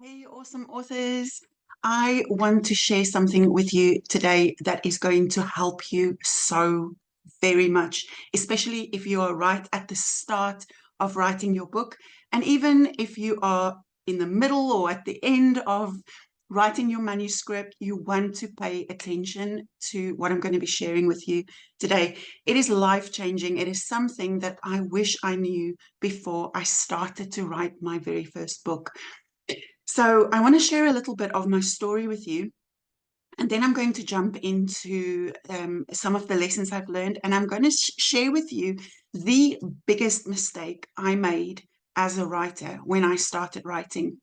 Hey, awesome authors. I want to share something with you today that is going to help you so very much, especially if you are right at the start of writing your book. And even if you are in the middle or at the end of writing your manuscript, you want to pay attention to what I'm going to be sharing with you today. It is life-changing. It is something that I wish I knew before I started to write my very first book. So I want to share a little bit of my story with you, and then I'm going to jump into some of the lessons I've learned, and I'm going to share with you the biggest mistake I made as a writer when I started writing.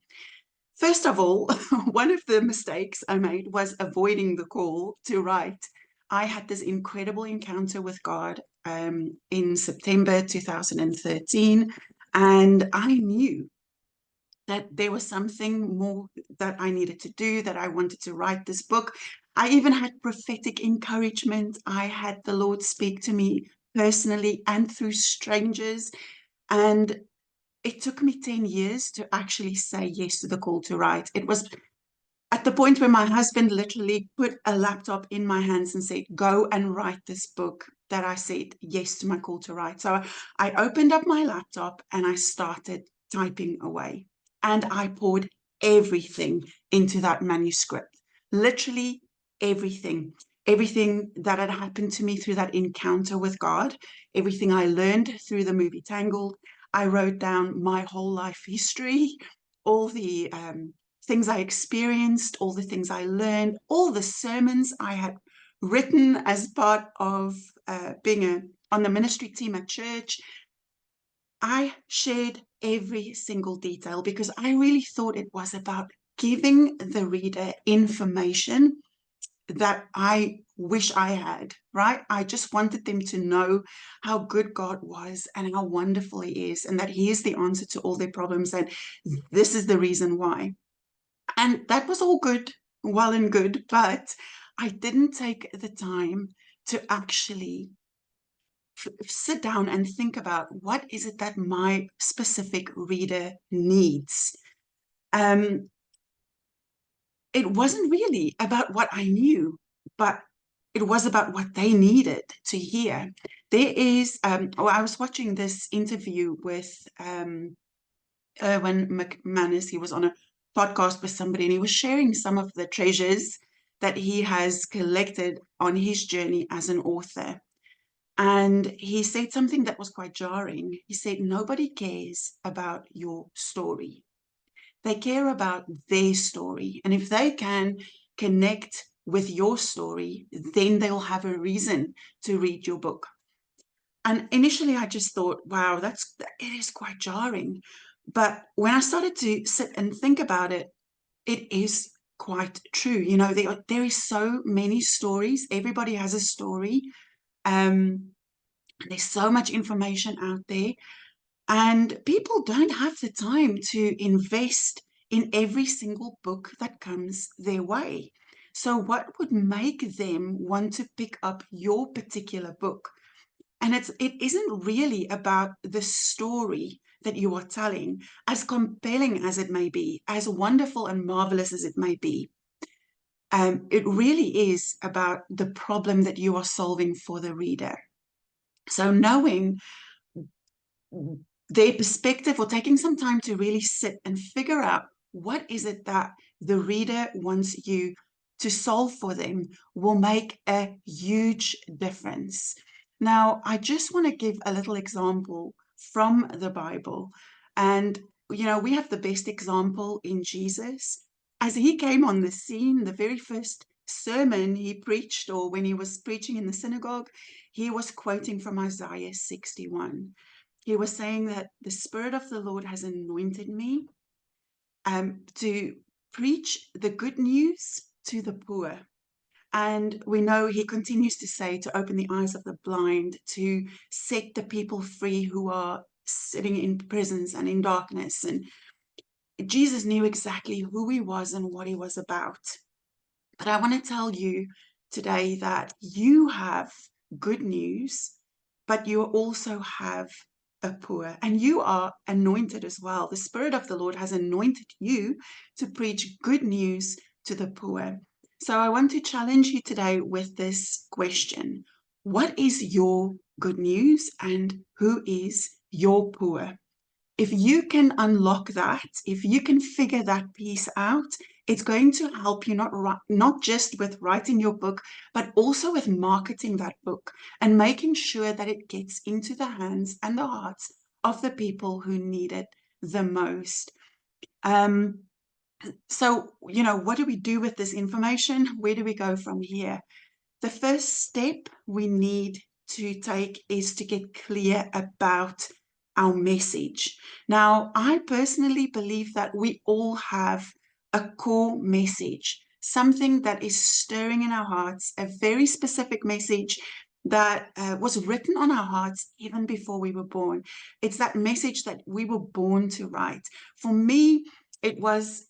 First of all, one of the mistakes I made was avoiding the call to write. I had this incredible encounter with God in September 2013, and I knew that there was something more that I needed to do, that I wanted to write this book. I even had prophetic encouragement. I had the Lord speak to me personally and through strangers. And it took me 10 years to actually say yes to the call to write. It was at the point where my husband literally put a laptop in my hands and said, go and write this book, that I said yes to my call to write. So I opened up my laptop and I started typing away. And I poured everything into that manuscript, literally everything. Everything that had happened to me through that encounter with God, everything I learned through the movie Tangled. I wrote down my whole life history, all the things I experienced, all the things I learned, all the sermons I had written as part of being on the ministry team at church. I shared every single detail because I really thought it was about giving the reader information that I wish I had, right? I just wanted them to know how good God was and how wonderful He is, and that He is the answer to all their problems. And this is the reason why. And that was all good, well and good, but I didn't take the time to actually sit down and think about what is it that my specific reader needs. Um, it wasn't really about what I knew, but it was about what they needed to hear. There is, I was watching this interview with Erwin McManus. He was on a podcast with somebody and he was sharing some of the treasures that he has collected on his journey as an author. And he said something that was quite jarring. He said, nobody cares about your story. They care about their story. And if they can connect with your story, then they'll have a reason to read your book. And initially I just thought, wow, it is quite jarring. But when I started to sit and think about it, it is quite true. You know, there is so many stories. Everybody has a story. Um, there's so much information out there, and people don't have the time to invest in every single book that comes their way. So what would make them want to pick up your particular book? And it isn't really about the story that you are telling, as compelling as it may be, as wonderful and marvelous as it may be. It really is about the problem that you are solving for the reader. So knowing their perspective, or taking some time to really sit and figure out what is it that the reader wants you to solve for them, will make a huge difference. Now, I just want to give a little example from the Bible. And, you know, we have the best example in Jesus. As he came on the scene, the very first sermon he preached, or when he was preaching in the synagogue, he was quoting from Isaiah 61. He was saying that the Spirit of the Lord has anointed me to preach the good news to the poor. And we know he continues to say to open the eyes of the blind, to set the people free who are sitting in prisons and in darkness. And Jesus knew exactly who he was and what he was about. But I want to tell you today that you have good news, but you also have a poor, and you are anointed as well. The Spirit of the Lord has anointed you to preach good news to the poor. So I want to challenge you today with this question. What is your good news and who is your poor? If you can unlock that, if you can figure that piece out, it's going to help you not just with writing your book, but also with marketing that book and making sure that it gets into the hands and the hearts of the people who need it the most. Um, so, what do we do with this information? Where do we go from here? The first step we need to take is to get clear about our message. Now, I personally believe that we all have a core message, something that is stirring in our hearts, a very specific message that was written on our hearts even before we were born. It's that message that we were born to write. For me, it was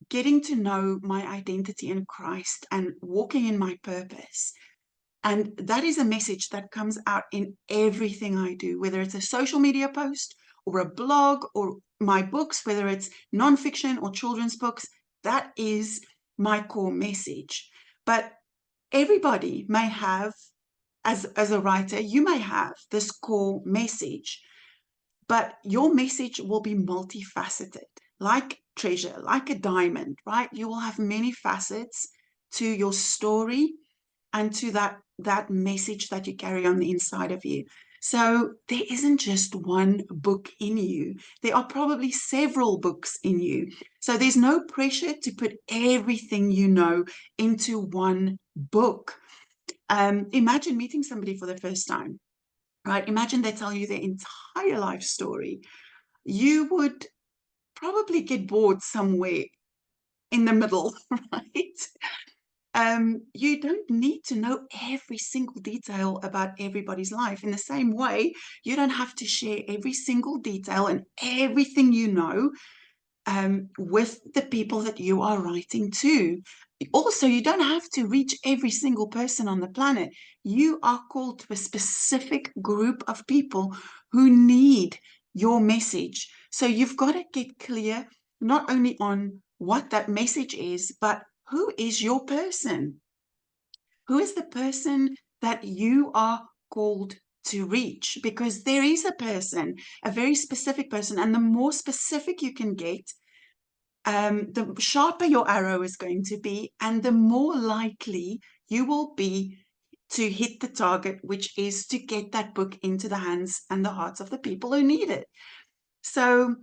getting to know my identity in Christ and walking in my purpose. And that is a message that comes out in everything I do, whether it's a social media post or a blog or my books, whether it's nonfiction or children's books. That is my core message. But everybody may have, as a writer, you may have this core message, but your message will be multifaceted, like treasure, like a diamond, right? You will have many facets to your story and to that message that you carry on the inside of you. So there isn't just one book in you. There are probably several books in you. So there's no pressure to put everything you know into one book. Imagine meeting somebody for the first time, right? Imagine they tell you their entire life story. You would probably get bored somewhere in the middle, right? You don't need to know every single detail about everybody's life. In the same way, you don't have to share every single detail and everything you know with the people that you are writing to. Also, you don't have to reach every single person on the planet. You are called to a specific group of people who need your message. So you've got to get clear not only on what that message is, but who is your person? Who is the person that you are called to reach? Because there is a person, a very specific person, and the more specific you can get, the sharper your arrow is going to be, and the more likely you will be to hit the target, which is to get that book into the hands and the hearts of the people who need it. So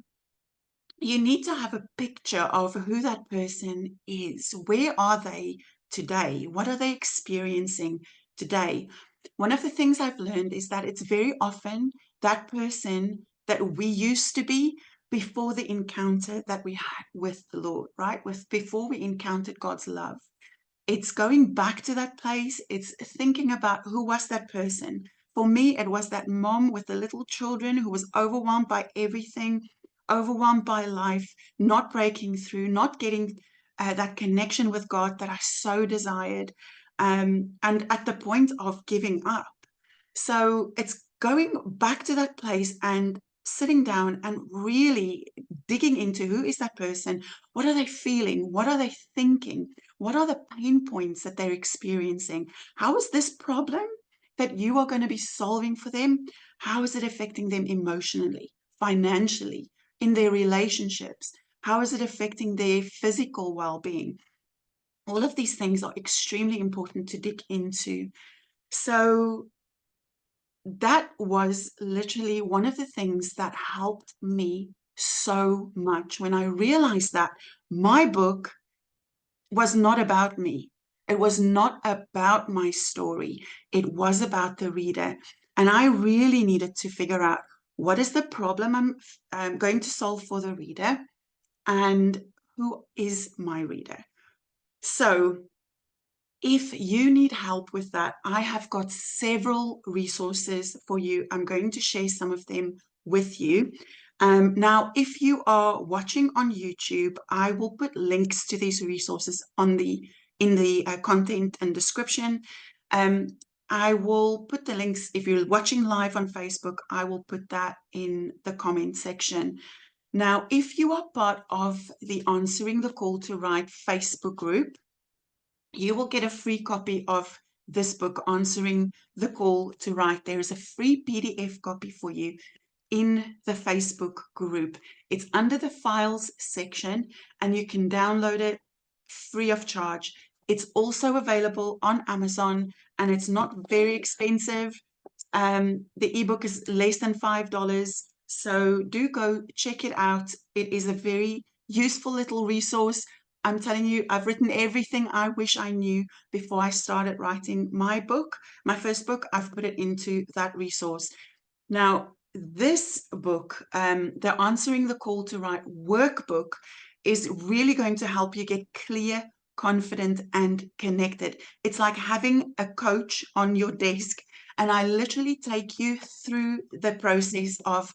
you need to have a picture of who that person is. Where are they today? What are they experiencing today? One of the things I've learned is that it's very often that person that we used to be before the encounter that we had with the Lord, right? Before we encountered God's love. It's going back to that place. It's thinking about who was that person. For me, it was that mom with the little children who was overwhelmed by everything, overwhelmed by life, not breaking through, not getting that connection with God that I so desired, and at the point of giving up. So it's going back to that place and sitting down and really digging into who is that person, what are they feeling, what are they thinking, what are the pain points that they're experiencing, how is this problem that you are going to be solving for them, how is it affecting them emotionally, financially, in their relationships, how is it affecting their physical well-being. All of these things are extremely important to dig into. So that was literally one of the things that helped me so much when I realized that my book was not about me. It was not about my story. It was about the reader. And I really needed to figure out what is the problem I'm going to solve for the reader and who is my reader. So if you need help with that, I have got several resources for you. I'm going to share some of them with you. Now, if you are watching on YouTube, I will put links to these resources in the content and description. I will put the links. If you're watching live on Facebook, I will put that in the comment section. Now, if you are part of the Answering the Call to Write Facebook group, you will get a free copy of this book, Answering the Call to Write. There is a free PDF copy for you in the Facebook group. It's under the files section and you can download it free of charge. It's also available on Amazon and it's not very expensive. The ebook is less than $5. So do go check it out. It is a very useful little resource. I'm telling you, I've written everything I wish I knew before I started writing my book, my first book. I've put it into that resource. Now, this book, the Answering the Call to Write workbook, is really going to help you get clear, confident, and connected. It's like having a coach on your desk, and I literally take you through the process of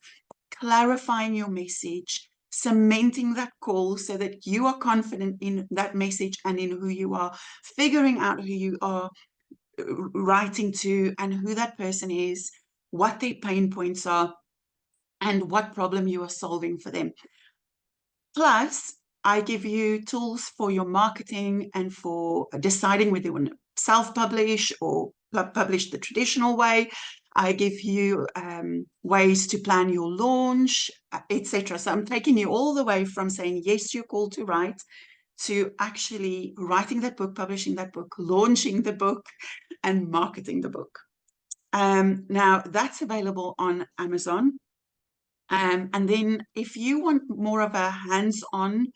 clarifying your message, cementing that call so that you are confident in that message and in who you are, figuring out who you are writing to and who that person is, what their pain points are, and what problem you are solving for them. Plus, I give you tools for your marketing and for deciding whether you want to self-publish or publish the traditional way. I give you ways to plan your launch, etc. So I'm taking you all the way from saying yes to your call to write to actually writing that book, publishing that book, launching the book, and marketing the book. Now, that's available on Amazon. And then if you want more of a hands-on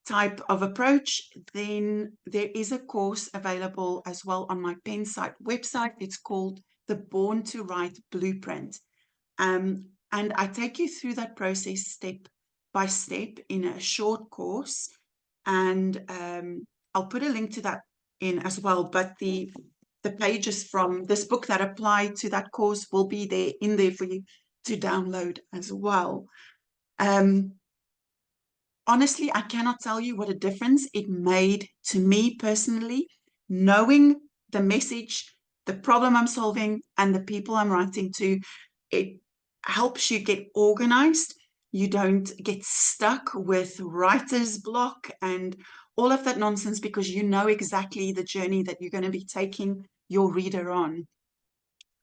type of approach, then there is a course available as well on my Pensight website. It's called the Born to Write Blueprint. And I take you through that process step by step in a short course. And I'll put a link to that in as well. But the pages from this book that apply to that course will be there in there for you to download as well. Honestly, I cannot tell you what a difference it made to me personally, knowing the message, the problem I'm solving, and the people I'm writing to. It helps you get organized. You don't get stuck with writer's block and all of that nonsense because you know exactly the journey that you're going to be taking your reader on.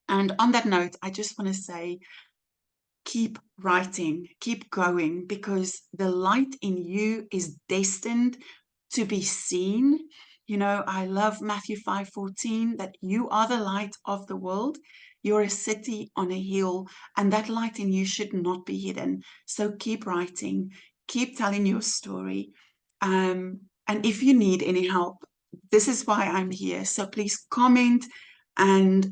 And on that note, I just want to say, keep writing, keep going, because the light in you is destined to be seen. You know, I love Matthew 5:14, that you are the light of the world. You're a city on a hill, and that light in you should not be hidden. So keep writing, keep telling your story. And if you need any help, this is why I'm here. So please comment and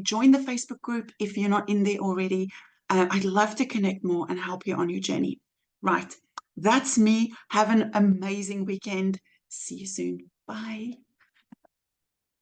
join the Facebook group if you're not in there already. I'd love to connect more and help you on your journey. Right. That's me. Have an amazing weekend. See you soon. Bye.